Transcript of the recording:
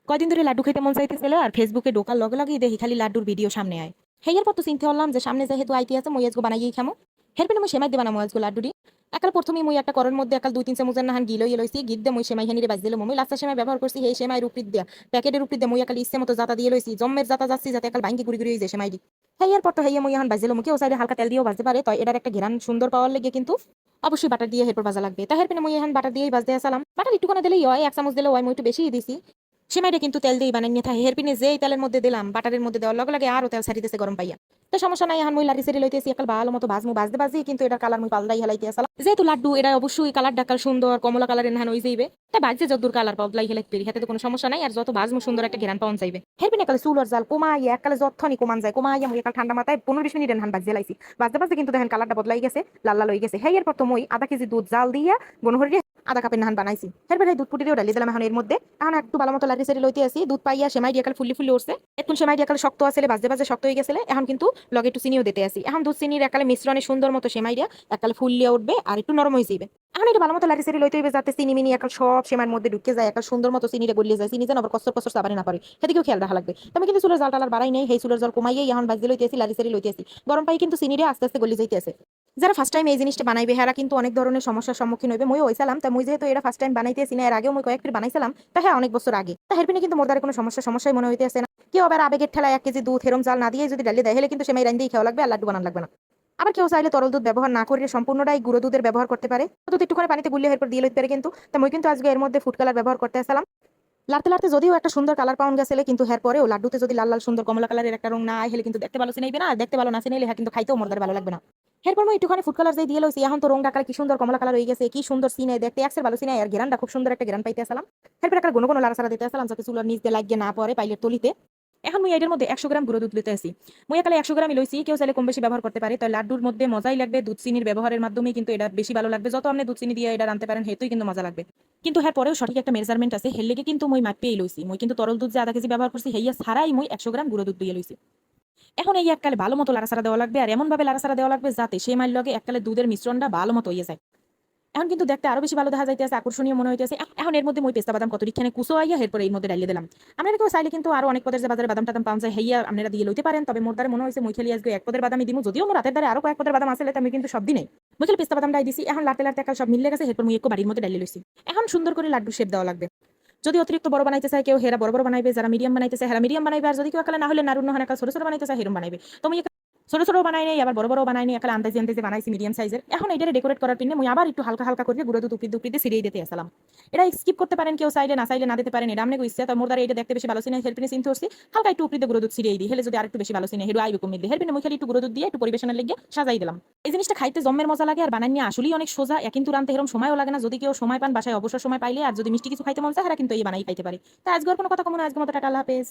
কয়দিন ধরে লাড্ডু খেতে মন চাইতেছিল আর ফেসবুকে ঢোকার লগে লগেই দেখি খালি লাড্ডুর ভিডিও সামনে আয়। হেয়ার পর তো চিন্তা করলাম যে সামনে যেহেতু আইতে আছে মই আজকে বানাইয়েই খামো। হেরপেনে মই সেমাই দেবা না মই আজকে লাড্ডুটি একাল প্রথমে মই একটা করের মধ্যে একাল 2-3 চামচের নাহান গিলো লইছি গিদ দিয়ে মই সেমাই হানিরে বাজ দিলাম মই লাস্টা সেমাই ব্যবহার করছি এই সেমাই রূপিত দিয়া প্যাকেটের রূপিত দিয়ে মই একাল ইচ্ছে মতো জাতা দিয়ে লইছি জম্মের জাতা যাচ্ছি যাতে একাল বাইঙ্গি গুড়ি গুড়ি হয়ে যায় সেমাই দি। হেয়ার পর তো হেয়ে মই এখন বাজিলাম কেউ চাইলে হালকা তেল দিয়েও বাজতে পারে তো এটার একটা ঘেরান সুন্দর পাওয়ার লেগে কিন্তু অবশ্যই বাটার দিয়ে হেরপর বাজা লাগবে তাহের পেনে মই এখন বাটার দিয়েই বাজতে আসলাম বাটার একটুখানে দিলেই হয় 1 চামচ দিলে হয় মই একটু বেশিই দিছি। সেমাইটা কিন্তু তেল দিয়ে বানাই নিয়ে থাকে হেরপিনে যেই তেলের মধ্যে দিলাম বাটারের মধ্যে দেওয়ার লগে লাগে আরো তেল ছাড়িতেছে গরম পাইয়া। তো সমস্যা নাই এখন মই লাড়ি সেরি লইতেছি একাল ভালো মতো ভাজমু বাজতে বাজি কিন্তু এটা কালার মই পাল্টাই হেলাইতে আসলাম যেহেতু লাড্ডু এটা অবশ্যই কালার ডাকাল সুন্দর কমলা কালারের নাহান হয়ে যাইবে তাই বাজছে যতদূর কালার পাল্টাই হেলাইতে পারি হাতে তো কোনো সমস্যা নাই আর যত ভাজমু সুন্দর একটা ঘেরান পাওয়া যাইবে হেরপিনে কালে চুলোর জাল কমাইয়া এককালে যতখানি কমান যায় কমাইয়া মই একাল ঠান্ডা মাথায় 15-20 মিনিট নাহান বাজতে লাইছি বাজতে বাজতে কিন্তু দেখেন কালারটা বদলাই গেছে লাল লাল হয়ে গেছে হ্যাঁ এরপর তো মই আধা কেজি দুধ জাল দিয়া গনহরি আধা কাপের নাহান বানাইছি এরপরে দুধ পুটি দিয়ে ডালি দিলাম এখন এর মধ্যে এখন একটু ভালো মতো লাড়ি সেরি লইতে আসি দুধ পাইয়া সেমাই দিয়ে একাল ফুলি ফুলি উঠছে এখন সেমাই দিয়ে একাল শক্ত আসলে বাজে বাজে শক্ত হয়ে গেছে এখন কিন্তু লগে একটু চিনিও দিতে আসি এখন দুধ চিনির একালে মিশ্রণে সুন্দর মতো সেমাই দিয়া একালে ফুলিয়ে উঠবে আর একটু নরম হয়ে যাবে এখন এটা ভালো মতো লাড়ি সেরি লইতে হইবে যাতে চিনি মিনি একাল সব সেমাইয়ের মধ্যে ঢুকে যায় একাল সুন্দর মতো চিনিটা গলিয়ে যায় চিনি যেন আবার কষ্ট কষ্ট সাবারে না পারে সেদিকেও খেয়াল রাখা লাগবে তুমি কিন্তু চুলের জাল টালার বাড়াই নেই সেই চুলের জল কমাইয়ে এখন বাজে লইতে আসি লাড়ি সেরি লইতে আসি গরম পাই কিন্তু চিনিটা আস্তে আস্তে গলি যাইতে আছে যারা ফার্স্ট টাইম এই জিনিসটা বানাইবে হেরা কিন্তু অনেক ধরনের সমস্যার সম্মুখীন হইবে মই হইছিলাম তা মই যেহেতু এটা ফার্স্ট টাইম বানাইতেছি না এর আগেও মই কয়েকটি বানাইছিলাম তা হ্যাঁ অনেক বছর আগে তা হেরপিনে কিন্তু মোর দ্বারা কোনো সমস্যাই মনে হইতেছে না কেউ আবার আবেগের ঠেলায় 1 কেজি দুধ হেরম জাল না দিয়ে যদি ডালিয়ে দেয় হলে কিন্তু সেমাই রান্দিয়েই খাওয়া লাগবে আর লাড্ডু বানান লাগবে না। আবার কেউ চাইলে তরল দুধ ব্যবহার না করে সম্পূর্ণটাই গুঁড়ো দুধের ব্যবহার করতে পারে দুধ একটুখানি পানিতে গুলিয়ে এরপর দিয়ে লইতে পারে কিন্তু তা মই কিন্তু আজকে এর মধ্যে ফুড কালার ব্যবহার করতে আসলাম লাড়তে লাড়তে যদিও একটা সুন্দর কালার পাউন গেছে কিন্তু হ্যার পরেও লাড্ডুতে যদি লাল লাল সুন্দর কমলা কালারের একটা রং না আয় হলে কিন্তু দেখতে ভালো চিনাইবে না আর দেখতে ভালো না চিনাইলে হ্যাঁ কিন্তু খাইতেও মোর দ্বারা ভালো লাগবে না। এরপর মই একটুখানি ফুড কালার দিয়ে লইছি এখন তো রংটা কালার কি সুন্দর কমলা কালার হয়ে গেছে কি সুন্দর সিনে দেখতে একসের ভালো সিনে আর ঘেরানটা খুব সুন্দর একটা ঘেরান পাইতে আসলাম এরপর একটা কোনো কোনো লাড়াচাড়া দিতে আসলাম যাতে চুলার নিচ দিয়ে লাগিয়ে না পড়ে পাইলের তলিতে। এখন মই এটার মধ্যে 100 গ্রাম গুঁড়ো দুধ লইতে আসি মই একালে 100 গ্রামই লইছি কেউ চাইলে কম বেশি ব্যবহার করতে পারে তাই লাড্ডুর মধ্যে মজাই লাগবে দুধ চিনির ব্যবহারের মাধ্যমে কিন্তু এটা বেশি ভালো লাগবে যত আপনি দুধ চিনি দিয়ে এটা রানতে পারেন হেতুই কিন্তু মজা লাগবে। কিন্তু হ্যাঁ পরেও সঠিক একটা মেজারমেন্ট আছে হের লেগে কিন্তু মই মাপেই লইছি মই কিন্তু তরল দুধ যে আধা কেজি ব্যবহার করছি হেইয়া ছাড়াই মই 100 গ্রাম গুঁড়ো দুধ দিয়ে লইছি। এখন এই এককালে ভালো মতো লাড়াচাড়া দেওয়া লাগবে আর এমন ভাবে লাড়াচাড়া দেওয়া লাগবে যাতে সেই মাইল লগে এককালে দুধের মিশ্রণটা ভালো মতো হয়ে যায়। এখন কিন্তু দেখতে আরো বেশি ভালো দেখা যাইতেছে আকর্ষণীয় মনে হইতেছে এখন এর মধ্যে মই পেস্তা বাদাম কতটিখানে কুচো আইয়া এরপর এই মধ্যে ডালিয়ে দিলাম। আপনারা কেউ চাইলে কিন্তু আরো অনেক পদের যে বাজারে বাদাম টাদাম পাওয়া যায় হেইয়া আপনারা দিয়ে লইতে পারেন তবে মোর দ্বারা মনে হয়েছে মই খালি আজকে 1 পদের বাদামই দিমু যদিও মোর রাতের দ্বারা আরো কয়েক পদের বাদাম আসলে আমি কিন্তু সব দিনই মই খালি পেস্তা বাদামটাই দিছি এখন লাড়তে লাড়তে একাল সব মিলে গেছে এরপর মই একটু বাড়ির মধ্যে ডালিয়ে লইছি। এখন সুন্দর করে লাড্ডু শেপ দেওয়া লাগবে যদি অতিরিক্ত বড় বানাইতে চায় কেউ হেরা বড় বড় বানাইবে যারা মিডিয়াম বানাইতে চায় হেরা মিডিয়াম বানাইবে আর যদি কেউ একালে না হলে নাড়ু নহন একাল ছোট ছোট বানাইতে চায় হেরম বানাইবে তো মই ছোট ছোট বানাই নাই আবার বড় বড় বানাই নাই একালে আন্দাজে আন্দাজে বানাইছি মিডিয়াম সাইজের এখন এটারে ডেকোরেট করার পিনে মই আবার একটু হালকা হালকা করে গুঁড়ো দুধ উপরি দুপরিতে ছিড়িয়ে দিতে আসলাম। এটা স্কিপ করতে পারেন কেউ চাইলে না দিতে পারেন এটা আমনে ইচ্ছা তো মোর দ্বারা এটা দেখতে বেশি ভালো সিনে হেলপিনে চিন্তা করছি হালকা একটু উপরিতে গুঁড়ো দুধ ছিড়িয়ে দিই হেলে যদি আরেকটু বেশি ভালো সিনে হেরু আইবে কমিয়ে দিই হেলপিনে মই খালি একটু গুঁড়ো দুধ দিয়ে একটু পরিবেশনের লেগে সাজাই দিলাম। এই জিনিসটা খাইতে জম্মের মজা লাগে আর বানাই নিয়ে আসলেই অনেক সোজা কিন্তু রানতে এরকম সময়ও লাগে না যদি কেউ সময় পান বাসায় অবসর সময় পাইলে আর যদি মিষ্টি কিছু খাইতে মন চায় তারা কিন্তু এই বানাই খাইতে পারে। তা আজকের কোনো কথা কমন আজকের মতো টাটা আল্লাহ হাফেজ।